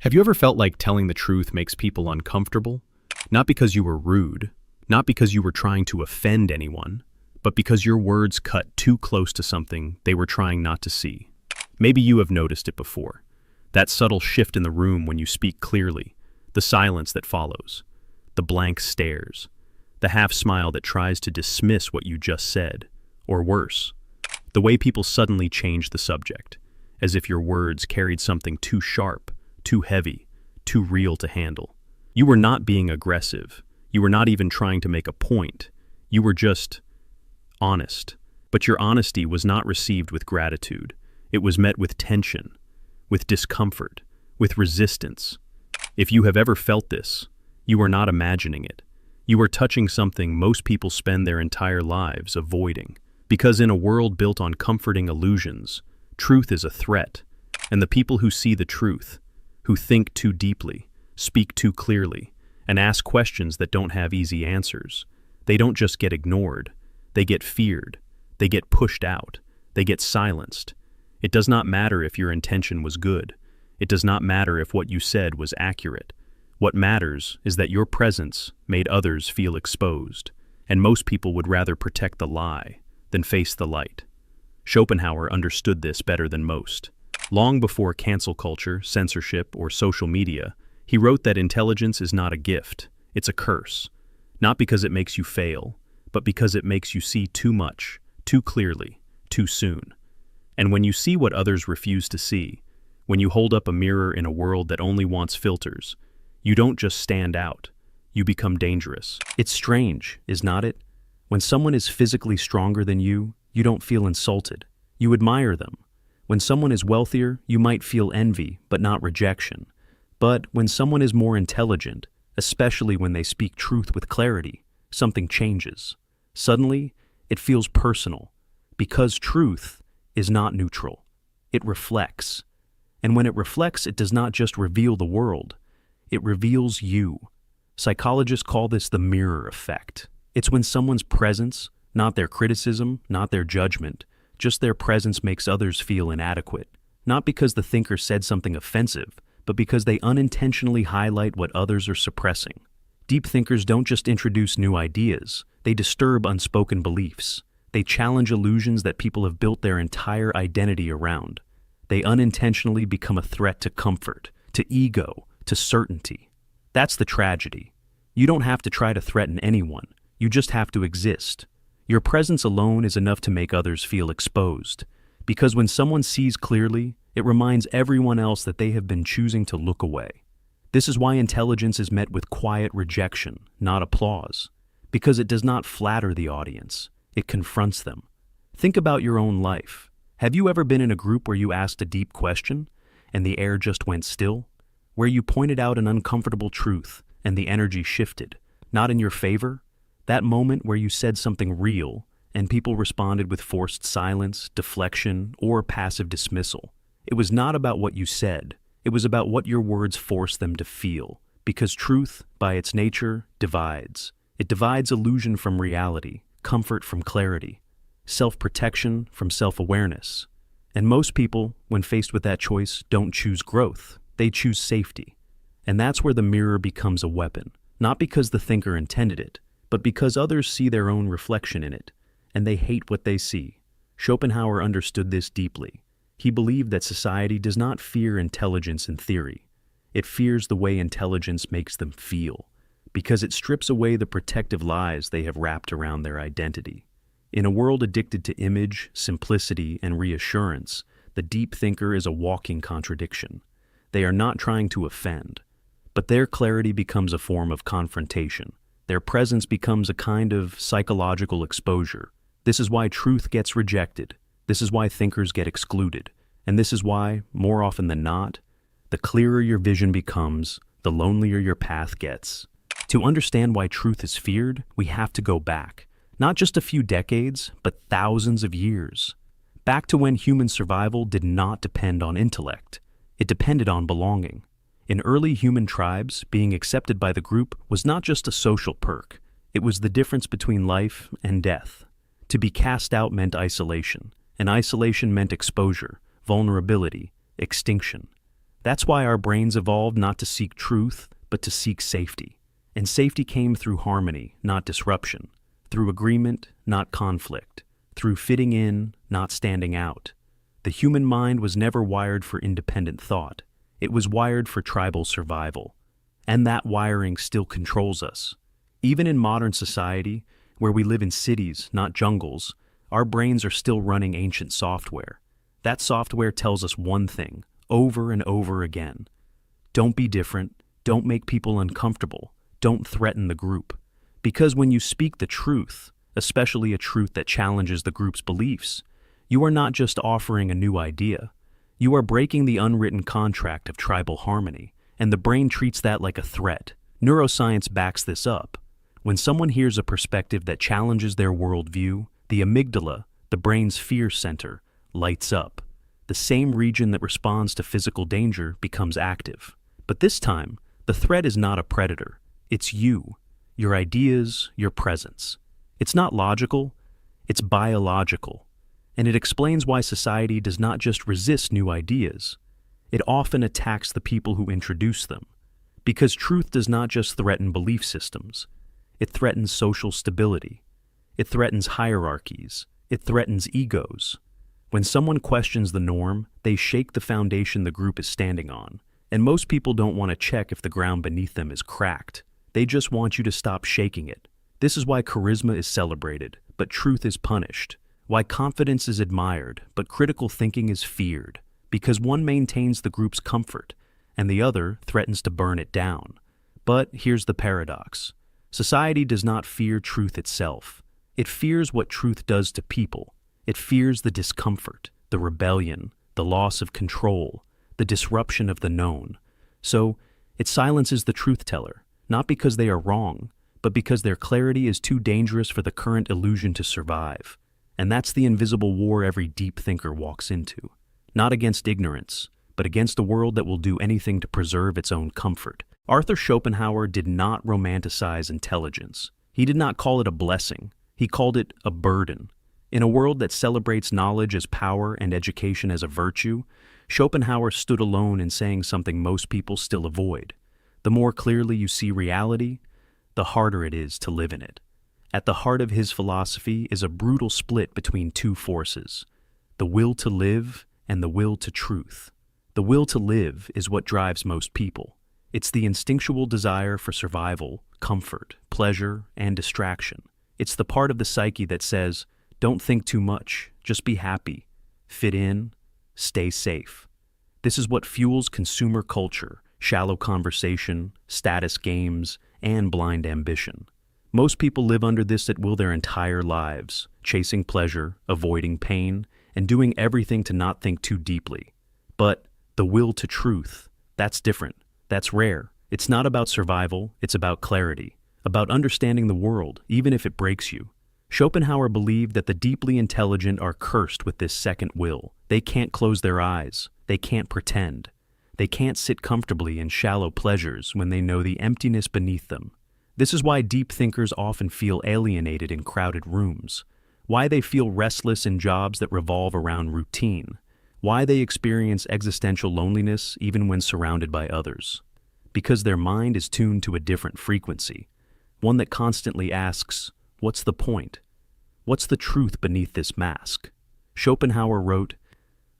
Have you ever felt like telling the truth makes people uncomfortable? Not because you were rude, not because you were trying to offend anyone, but because your words cut too close to something they were trying not to see. Maybe you have noticed it before. That subtle shift in the room when you speak clearly, the silence that follows, the blank stares, the half smile that tries to dismiss what you just said, or worse, the way people suddenly change the subject, as if your words carried something too sharp, too heavy, too real to handle. You were not being aggressive. You were not even trying to make a point. You were just honest. But your honesty was not received with gratitude. It was met with tension, with discomfort, with resistance. If you have ever felt this, you are not imagining it. You are touching something most people spend their entire lives avoiding. Because in a world built on comforting illusions, truth is a threat. And the people who see the truth, who think too deeply, speak too clearly, and ask questions that don't have easy answers, they don't just get ignored, they get feared, they get pushed out, they get silenced. It does not matter if your intention was good. It does not matter if what you said was accurate. What matters is that your presence made others feel exposed, and most people would rather protect the lie than face the light. Schopenhauer understood this better than most. Long before cancel culture, censorship, or social media, he wrote that intelligence is not a gift, it's a curse. Not because it makes you fail, but because it makes you see too much, too clearly, too soon. And when you see what others refuse to see, when you hold up a mirror in a world that only wants filters, you don't just stand out, you become dangerous. It's strange, is not it? When someone is physically stronger than you don't feel insulted. You admire them. When someone is wealthier, you might feel envy, but not rejection. But when someone is more intelligent, especially when they speak truth with clarity, something changes. Suddenly, it feels personal, because truth is not neutral. It reflects. And when it reflects, it does not just reveal the world, it reveals you. Psychologists call this the mirror effect. It's when someone's presence, not their criticism, not their judgment, just their presence makes others feel inadequate. Not because the thinker said something offensive, but because they unintentionally highlight what others are suppressing. Deep thinkers don't just introduce new ideas, they disturb unspoken beliefs. They challenge illusions that people have built their entire identity around. They unintentionally become a threat to comfort, to ego, to certainty. That's the tragedy. You don't have to try to threaten anyone. You just have to exist. Your presence alone is enough to make others feel exposed. Because when someone sees clearly, it reminds everyone else that they have been choosing to look away. This is why intelligence is met with quiet rejection, not applause. Because it does not flatter the audience. It confronts them. Think about your own life. Have you ever been in a group where you asked a deep question, and the air just went still? Where you pointed out an uncomfortable truth, and the energy shifted, not in your favor? That moment where you said something real, and people responded with forced silence, deflection, or passive dismissal. It was not about what you said. It was about what your words forced them to feel. Because truth, by its nature, divides. It divides illusion from reality, comfort from clarity, self-protection from self-awareness. And most people, when faced with that choice, don't choose growth. They choose safety. And that's where the mirror becomes a weapon. Not because the thinker intended it, but because others see their own reflection in it, and they hate what they see. Schopenhauer understood this deeply. He believed that society does not fear intelligence in theory. It fears the way intelligence makes them feel, because it strips away the protective lies they have wrapped around their identity. In a world addicted to image, simplicity, and reassurance, the deep thinker is a walking contradiction. They are not trying to offend, but their clarity becomes a form of confrontation. Their presence becomes a kind of psychological exposure. This is why truth gets rejected. This is why thinkers get excluded. And this is why, more often than not, the clearer your vision becomes, the lonelier your path gets. To understand why truth is feared, we have to go back. Not just a few decades, but thousands of years. Back to when human survival did not depend on intellect. It depended on belonging. In early human tribes, being accepted by the group was not just a social perk. It was the difference between life and death. To be cast out meant isolation, and isolation meant exposure, vulnerability, extinction. That's why our brains evolved not to seek truth, but to seek safety. And safety came through harmony, not disruption, through agreement, not conflict, through fitting in, not standing out. The human mind was never wired for independent thought. It was wired for tribal survival. And that wiring still controls us. Even in modern society, where we live in cities, not jungles, our brains are still running ancient software. That software tells us one thing, over and over again. Don't be different, don't make people uncomfortable, don't threaten the group. Because when you speak the truth, especially a truth that challenges the group's beliefs, you are not just offering a new idea. You are breaking the unwritten contract of tribal harmony, and the brain treats that like a threat. Neuroscience backs this up. When someone hears a perspective that challenges their worldview, the amygdala, the brain's fear center, lights up. The same region that responds to physical danger becomes active. But this time, the threat is not a predator. It's you, your ideas, your presence. It's not logical, it's biological. And it explains why society does not just resist new ideas. It often attacks the people who introduce them. Because truth does not just threaten belief systems. It threatens social stability. It threatens hierarchies. It threatens egos. When someone questions the norm, they shake the foundation the group is standing on. And most people don't want to check if the ground beneath them is cracked. They just want you to stop shaking it. This is why charisma is celebrated, but truth is punished. Why confidence is admired, but critical thinking is feared. Because one maintains the group's comfort, and the other threatens to burn it down. But here's the paradox. Society does not fear truth itself. It fears what truth does to people. It fears the discomfort, the rebellion, the loss of control, the disruption of the known. So, it silences the truth teller, not because they are wrong, but because their clarity is too dangerous for the current illusion to survive. And that's the invisible war every deep thinker walks into. Not against ignorance, but against a world that will do anything to preserve its own comfort. Arthur Schopenhauer did not romanticize intelligence. He did not call it a blessing. He called it a burden. In a world that celebrates knowledge as power and education as a virtue, Schopenhauer stood alone in saying something most people still avoid. The more clearly you see reality, the harder it is to live in it. At the heart of his philosophy is a brutal split between two forces, the will to live and the will to truth. The will to live is what drives most people. It's the instinctual desire for survival, comfort, pleasure, and distraction. It's the part of the psyche that says, don't think too much, just be happy, fit in, stay safe. This is what fuels consumer culture, shallow conversation, status games, and blind ambition. Most people live under this at will their entire lives, chasing pleasure, avoiding pain, and doing everything to not think too deeply. But the will to truth, that's different. That's rare. It's not about survival, it's about clarity, about understanding the world, even if it breaks you. Schopenhauer believed that the deeply intelligent are cursed with this second will. They can't close their eyes. They can't pretend. They can't sit comfortably in shallow pleasures when they know the emptiness beneath them. This is why deep thinkers often feel alienated in crowded rooms, why they feel restless in jobs that revolve around routine, why they experience existential loneliness even when surrounded by others. Because their mind is tuned to a different frequency, one that constantly asks, what's the point? What's the truth beneath this mask? Schopenhauer wrote,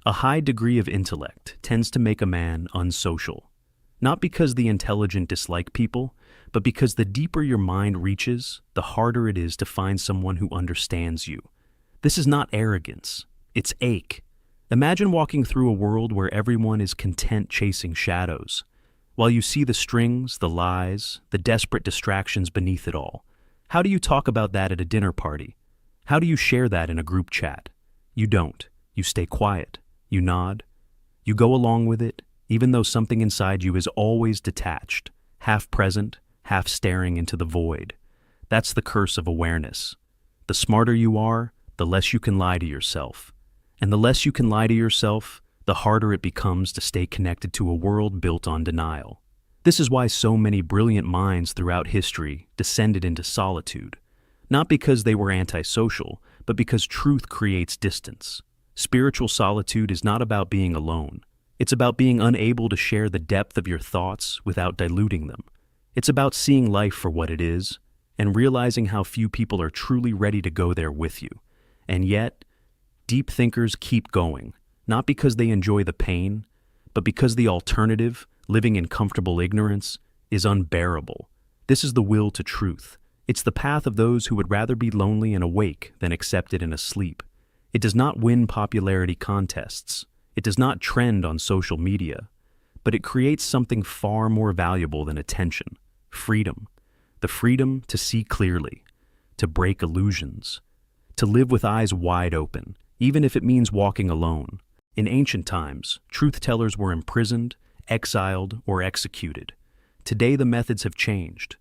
a high degree of intellect tends to make a man unsocial. Not because the intelligent dislike people, but because the deeper your mind reaches, the harder it is to find someone who understands you. This is not arrogance, it's ache. Imagine walking through a world where everyone is content chasing shadows, while you see the strings, the lies, the desperate distractions beneath it all. How do you talk about that at a dinner party? How do you share that in a group chat? You don't. You stay quiet. You nod. You go along with it, even though something inside you is always detached, half present, half staring into the void. That's the curse of awareness. The smarter you are, the less you can lie to yourself. And the less you can lie to yourself, the harder it becomes to stay connected to a world built on denial. This is why so many brilliant minds throughout history descended into solitude. Not because they were antisocial, but because truth creates distance. Spiritual solitude is not about being alone. It's about being unable to share the depth of your thoughts without diluting them. It's about seeing life for what it is and realizing how few people are truly ready to go there with you. And yet, deep thinkers keep going, not because they enjoy the pain, but because the alternative, living in comfortable ignorance, is unbearable. This is the will to truth. It's the path of those who would rather be lonely and awake than accepted and asleep. It does not win popularity contests. It does not trend on social media. But it creates something far more valuable than attention: freedom. The freedom to see clearly, to break illusions, to live with eyes wide open, even if it means walking alone. In ancient times, truth-tellers were imprisoned, exiled, or executed. Today the methods have changed,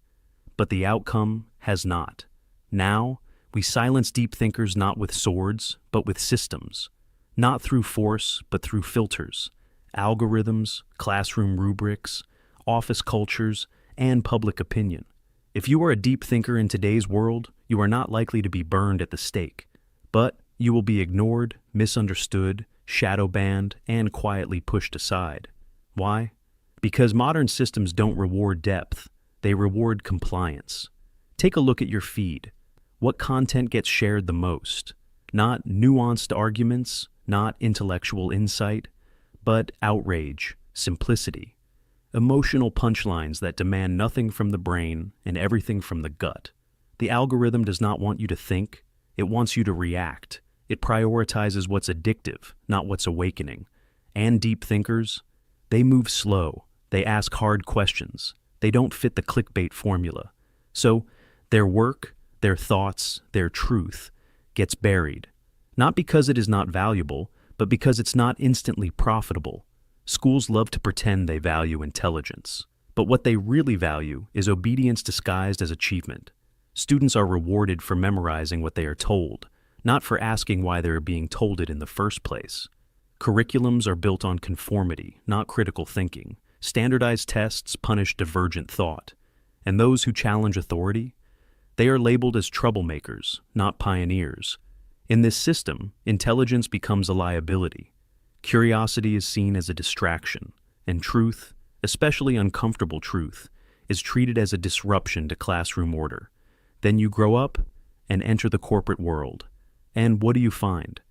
but the outcome has not. Now, we silence deep thinkers not with swords, but with systems. Not through force, but through filters, algorithms, classroom rubrics, office cultures, and public opinion. If you are a deep thinker in today's world, you are not likely to be burned at the stake, but you will be ignored, misunderstood, shadow banned, and quietly pushed aside. Why? Because modern systems don't reward depth, they reward compliance. Take a look at your feed. What content gets shared the most? Not nuanced arguments, not intellectual insight, but outrage, simplicity, emotional punchlines that demand nothing from the brain and everything from the gut. The algorithm does not want you to think, it wants you to react. It prioritizes what's addictive, not what's awakening. And deep thinkers, they move slow, they ask hard questions, they don't fit the clickbait formula. So, their work, their thoughts, their truth gets buried. Not because it is not valuable, but because it's not instantly profitable. Schools love to pretend they value intelligence, but what they really value is obedience disguised as achievement. Students are rewarded for memorizing what they are told, not for asking why they are being told it in the first place. Curriculums are built on conformity, not critical thinking. Standardized tests punish divergent thought. And those who challenge authority, they are labeled as troublemakers, not pioneers. In this system, intelligence becomes a liability. Curiosity is seen as a distraction, and truth, especially uncomfortable truth, is treated as a disruption to classroom order. Then you grow up and enter the corporate world. And what do you find?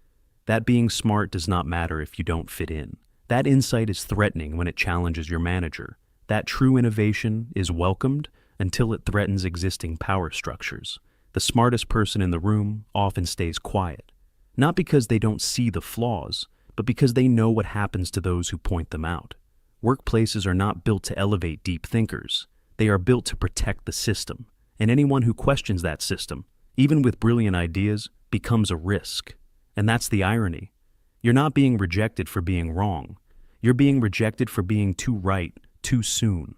That being smart does not matter if you don't fit in. That insight is threatening when it challenges your manager. That true innovation is welcomed until it threatens existing power structures. The smartest person in the room often stays quiet, not because they don't see the flaws, but because they know what happens to those who point them out. Workplaces are not built to elevate deep thinkers. They are built to protect the system, and anyone who questions that system, even with brilliant ideas, becomes a risk. And that's the irony. You're not being rejected for being wrong. You're being rejected for being too right, too soon.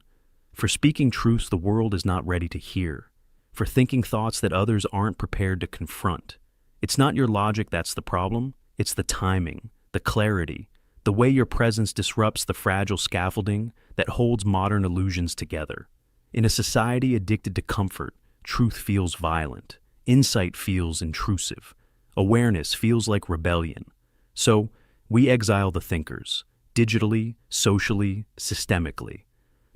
For speaking truths the world is not ready to hear. For thinking thoughts that others aren't prepared to confront. It's not your logic that's the problem, it's the timing, the clarity, the way your presence disrupts the fragile scaffolding that holds modern illusions together. In a society addicted to comfort, truth feels violent, insight feels intrusive, awareness feels like rebellion. So, we exile the thinkers, digitally, socially, systemically.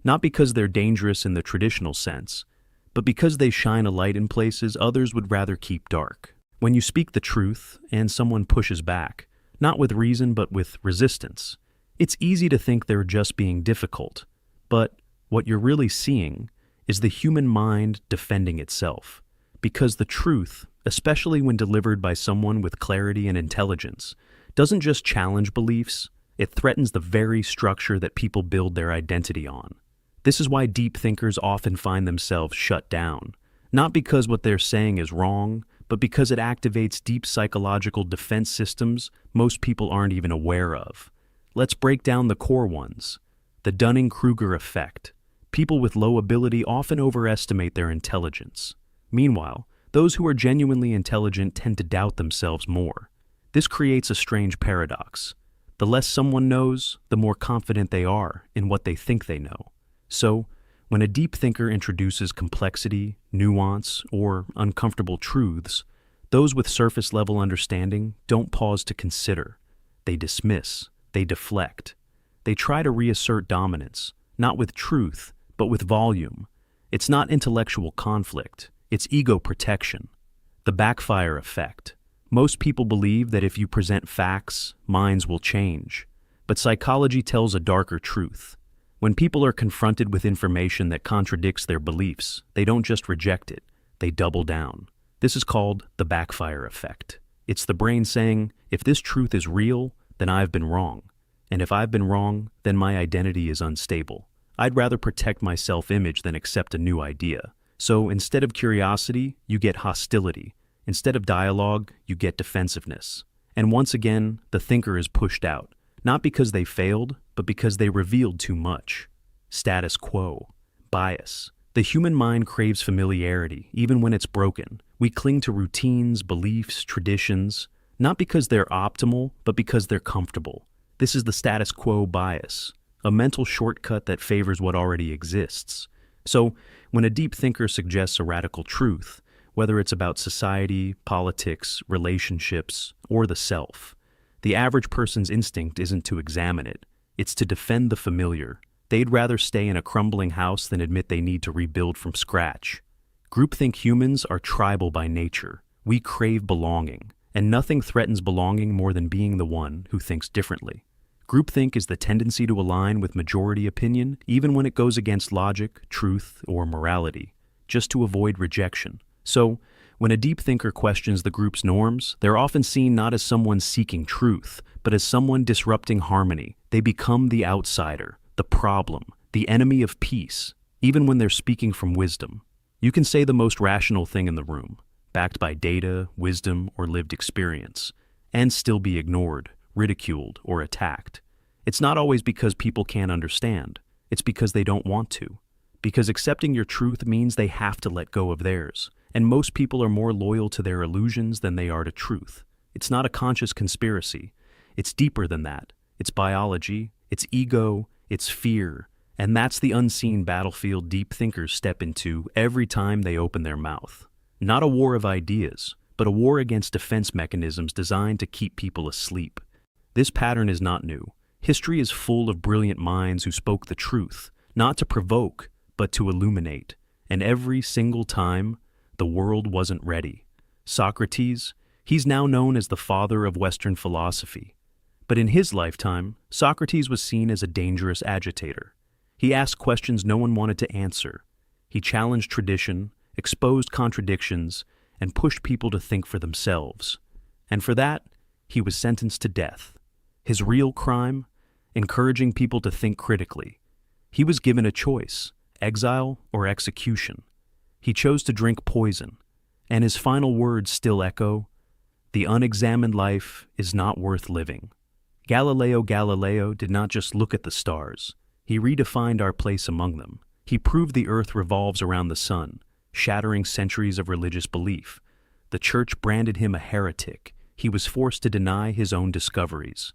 Not because they're dangerous in the traditional sense, but because they shine a light in places others would rather keep dark. When you speak the truth and someone pushes back, not with reason but with resistance, it's easy to think they're just being difficult. But what you're really seeing is the human mind defending itself. Because the truth, especially when delivered by someone with clarity and intelligence, doesn't just challenge beliefs, it threatens the very structure that people build their identity on. This is why deep thinkers often find themselves shut down, not because what they're saying is wrong, but because it activates deep psychological defense systems most people aren't even aware of. Let's break down the core ones. The Dunning-Kruger effect. People with low ability often overestimate their intelligence. Meanwhile, those who are genuinely intelligent tend to doubt themselves more. This creates a strange paradox. The less someone knows, the more confident they are in what they think they know. So, when a deep thinker introduces complexity, nuance, or uncomfortable truths, those with surface-level understanding don't pause to consider. They dismiss, they deflect. They try to reassert dominance, not with truth, but with volume. It's not intellectual conflict, it's ego protection. The backfire effect. Most people believe that if you present facts, minds will change. But psychology tells a darker truth. When people are confronted with information that contradicts their beliefs, they don't just reject it, they double down. This is called the backfire effect. It's the brain saying, if this truth is real, then I've been wrong. And if I've been wrong, then my identity is unstable. I'd rather protect my self-image than accept a new idea. So instead of curiosity, you get hostility. Instead of dialogue, you get defensiveness. And once again, the thinker is pushed out, not because they failed, but because they revealed too much. Status quo. Bias. The human mind craves familiarity, even when it's broken. We cling to routines, beliefs, traditions, not because they're optimal, but because they're comfortable. This is the status quo bias, a mental shortcut that favors what already exists. So, when a deep thinker suggests a radical truth, whether it's about society, politics, relationships, or the self, the average person's instinct isn't to examine it, it's to defend the familiar. They'd rather stay in a crumbling house than admit they need to rebuild from scratch. Groupthink humans are tribal by nature. We crave belonging, and nothing threatens belonging more than being the one who thinks differently. Groupthink is the tendency to align with majority opinion, even when it goes against logic, truth, or morality, just to avoid rejection. So, when a deep thinker questions the group's norms, they're often seen not as someone seeking truth, but as someone disrupting harmony. They become the outsider, the problem, the enemy of peace, even when they're speaking from wisdom. You can say the most rational thing in the room, backed by data, wisdom, or lived experience, and still be ignored, ridiculed, or attacked. It's not always because people can't understand. It's because they don't want to. Because accepting your truth means they have to let go of theirs. And most people are more loyal to their illusions than they are to truth. It's not a conscious conspiracy. It's deeper than that. It's biology, it's ego, it's fear. And that's the unseen battlefield deep thinkers step into every time they open their mouth. Not a war of ideas, but a war against defense mechanisms designed to keep people asleep. This pattern is not new. History is full of brilliant minds who spoke the truth, not to provoke, but to illuminate. And every single time, the world wasn't ready. Socrates, he's now known as the father of Western philosophy. But in his lifetime, Socrates was seen as a dangerous agitator. He asked questions no one wanted to answer. He challenged tradition, exposed contradictions, and pushed people to think for themselves. And for that, he was sentenced to death. His real crime? Encouraging people to think critically. He was given a choice, exile or execution. He chose to drink poison, and his final words still echo, "The unexamined life is not worth living." Galileo Galilei did not just look at the stars. He redefined our place among them. He proved the earth revolves around the sun, shattering centuries of religious belief. The church branded him a heretic. He was forced to deny his own discoveries.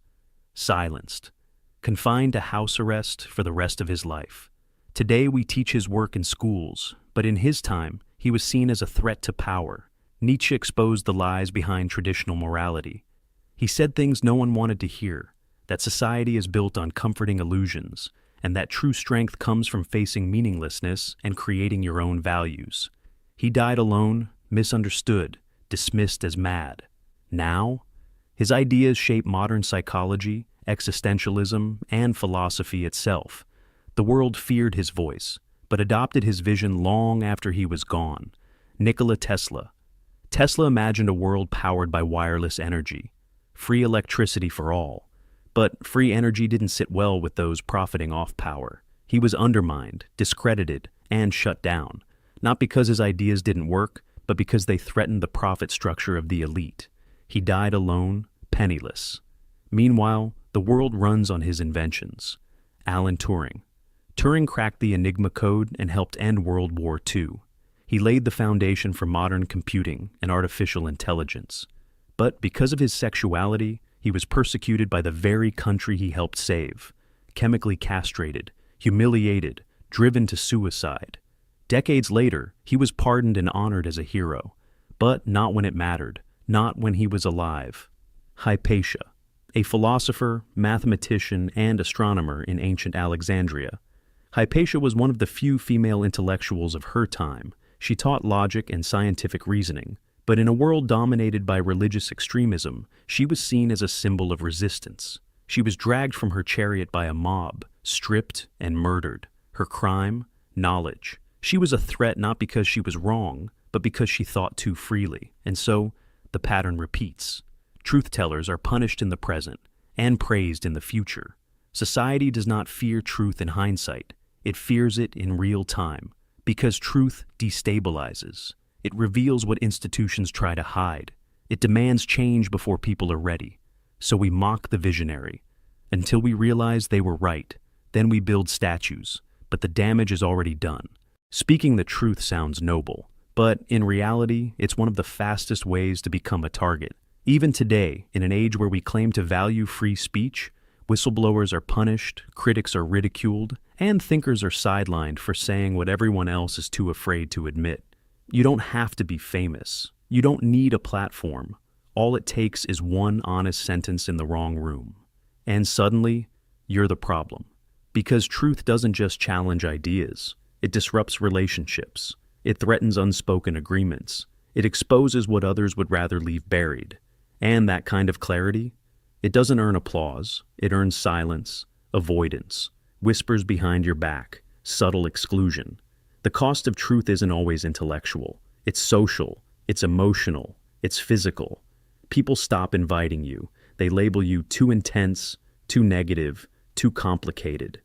Silenced. Confined to house arrest for the rest of his life. Today we teach his work in schools, but in his time, he was seen as a threat to power. Nietzsche exposed the lies behind traditional morality. He said things no one wanted to hear, that society is built on comforting illusions, and that true strength comes from facing meaninglessness and creating your own values. He died alone, misunderstood, dismissed as mad. Now, his ideas shape modern psychology, existentialism, and philosophy itself. The world feared his voice, but adopted his vision long after he was gone. Nikola Tesla. Tesla imagined a world powered by wireless energy, free electricity for all. But free energy didn't sit well with those profiting off power. He was undermined, discredited, and shut down, not because his ideas didn't work, but because they threatened the profit structure of the elite. He died alone, penniless. Meanwhile, the world runs on his inventions. Alan Turing. Turing cracked the Enigma code and helped end World War II. He laid the foundation for modern computing and artificial intelligence. But because of his sexuality, he was persecuted by the very country he helped save. Chemically castrated, humiliated, driven to suicide. Decades later, he was pardoned and honored as a hero. But not when it mattered, not when he was alive. Hypatia. a philosopher, mathematician, and astronomer in ancient Alexandria. Hypatia was one of the few female intellectuals of her time. She taught logic and scientific reasoning, but in a world dominated by religious extremism, she was seen as a symbol of resistance. She was dragged from her chariot by a mob, stripped and murdered. Her crime? Knowledge. She was a threat not because she was wrong, but because she thought too freely. And so, the pattern repeats. Truth-tellers are punished in the present and praised in the future. Society does not fear truth in hindsight. It fears it in real time, because truth destabilizes. It reveals what institutions try to hide. It demands change before people are ready. So we mock the visionary until we realize they were right. Then we build statues, but the damage is already done. Speaking the truth sounds noble, but in reality, it's one of the fastest ways to become a target. Even today, in an age where we claim to value free speech, whistleblowers are punished, critics are ridiculed, and thinkers are sidelined for saying what everyone else is too afraid to admit. You don't have to be famous. You don't need a platform. All it takes is one honest sentence in the wrong room. And suddenly, you're the problem. Because truth doesn't just challenge ideas. It disrupts relationships. It threatens unspoken agreements. It exposes what others would rather leave buried. And that kind of clarity? It doesn't earn applause. It earns silence, avoidance, whispers behind your back, subtle exclusion. The cost of truth isn't always intellectual. It's social. It's emotional. It's physical. People stop inviting you. They label you too intense, too negative, too complicated.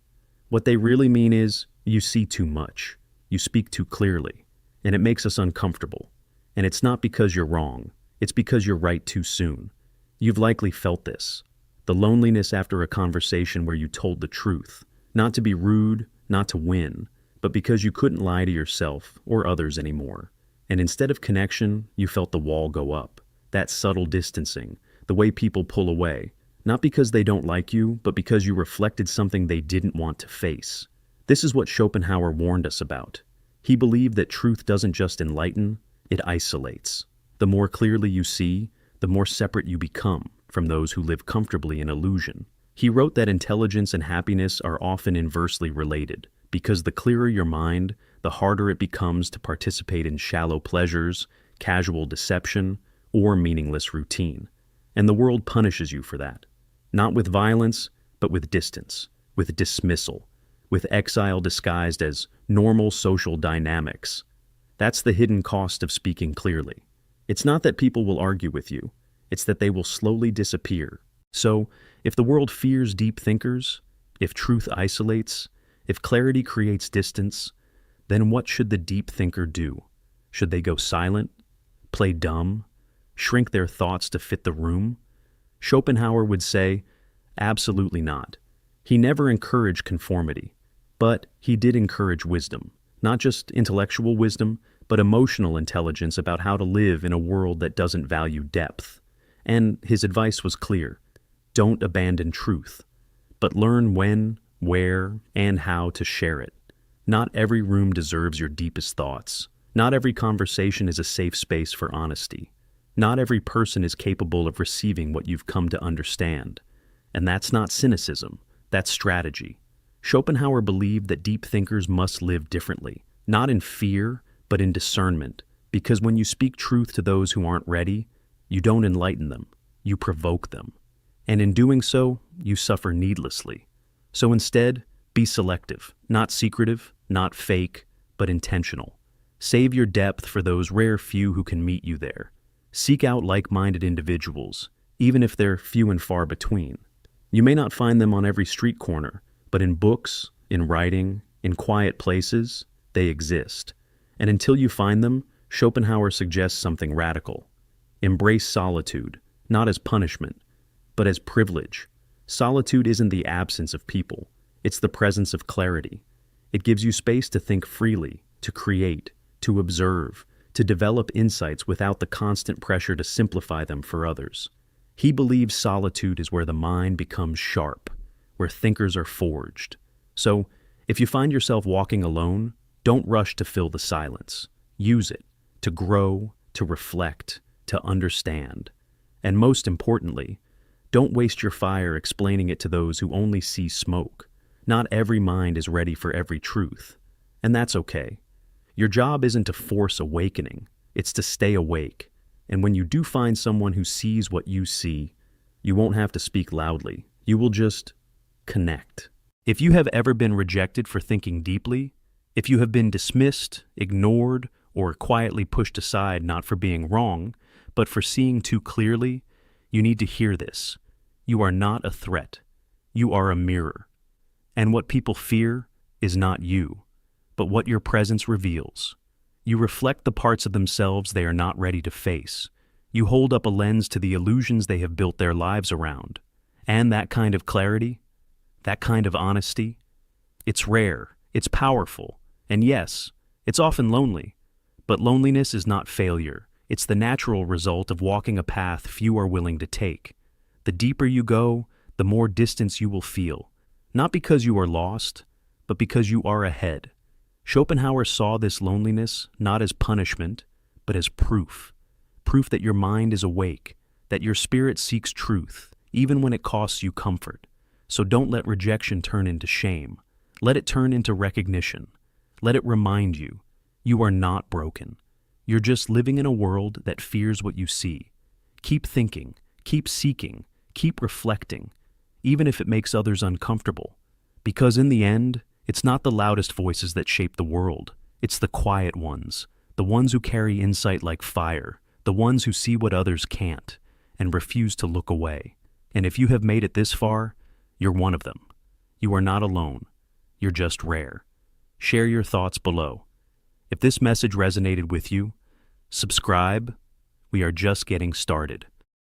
What they really mean is, you see too much. You speak too clearly. And it makes us uncomfortable. And it's not because you're wrong. It's because you're right too soon. You've likely felt this. The loneliness after a conversation where you told the truth. Not to be rude, not to win, but because you couldn't lie to yourself or others anymore. And instead of connection, you felt the wall go up. That subtle distancing, the way people pull away, not because they don't like you, but because you reflected something they didn't want to face. This is what Schopenhauer warned us about. He believed that truth doesn't just enlighten, it isolates. The more clearly you see, the more separate you become from those who live comfortably in illusion. He wrote that intelligence and happiness are often inversely related, because the clearer your mind, the harder it becomes to participate in shallow pleasures, casual deception, or meaningless routine. And the world punishes you for that. Not with violence, but with distance, with dismissal, with exile disguised as normal social dynamics. That's the hidden cost of speaking clearly. It's not that people will argue with you, it's that they will slowly disappear. So, if the world fears deep thinkers, if truth isolates, if clarity creates distance, then what should the deep thinker do? Should they go silent, play dumb, shrink their thoughts to fit the room? Schopenhauer would say, absolutely not. He never encouraged conformity, but he did encourage wisdom. Not just intellectual wisdom, but emotional intelligence about how to live in a world that doesn't value depth. And his advice was clear. Don't abandon truth, but learn when, where, and how to share it. Not every room deserves your deepest thoughts. Not every conversation is a safe space for honesty. Not every person is capable of receiving what you've come to understand. And that's not cynicism, that's strategy. Schopenhauer believed that deep thinkers must live differently, not in fear, but in discernment, because when you speak truth to those who aren't ready, you don't enlighten them, you provoke them. And in doing so, you suffer needlessly. So instead, be selective, not secretive, not fake, but intentional. Save your depth for those rare few who can meet you there. Seek out like-minded individuals, even if they're few and far between. You may not find them on every street corner, but in books, in writing, in quiet places, they exist. And until you find them, Schopenhauer suggests something radical. Embrace solitude, not as punishment, but as privilege. Solitude isn't the absence of people, it's the presence of clarity. It gives you space to think freely, to create, to observe, to develop insights without the constant pressure to simplify them for others. He believes solitude is where the mind becomes sharp, where thinkers are forged. So, if you find yourself walking alone, don't rush to fill the silence. Use it to grow, to reflect, to understand. And most importantly, Don't waste your fire explaining it to those who only see smoke. Not every mind is ready for every truth, and that's okay. Your job isn't to force awakening, it's to stay awake. And when you do find someone who sees what you see, you won't have to speak loudly. You will just connect. If you have ever been rejected for thinking deeply, if you have been dismissed, ignored, or quietly pushed aside not for being wrong, but for seeing too clearly, you need to hear this. You are not a threat. You are a mirror. And what people fear is not you, but what your presence reveals. You reflect the parts of themselves they are not ready to face. You hold up a lens to the illusions they have built their lives around. And that kind of clarity, that kind of honesty, it's rare, it's powerful, and yes, it's often lonely. But loneliness is not failure. It's the natural result of walking a path few are willing to take. The deeper you go, the more distance you will feel. Not because you are lost, but because you are ahead. Schopenhauer saw this loneliness not as punishment, but as proof. Proof that your mind is awake, that your spirit seeks truth, even when it costs you comfort. So don't let rejection turn into shame. Let it turn into recognition. Let it remind you, you are not broken. You're just living in a world that fears what you see. Keep thinking, keep seeking, keep reflecting, even if it makes others uncomfortable. Because in the end, it's not the loudest voices that shape the world. It's the quiet ones, the ones who carry insight like fire, the ones who see what others can't and refuse to look away. And if you have made it this far, you're one of them. You are not alone. You're just rare. Share your thoughts below. If this message resonated with you, subscribe. We are just getting started.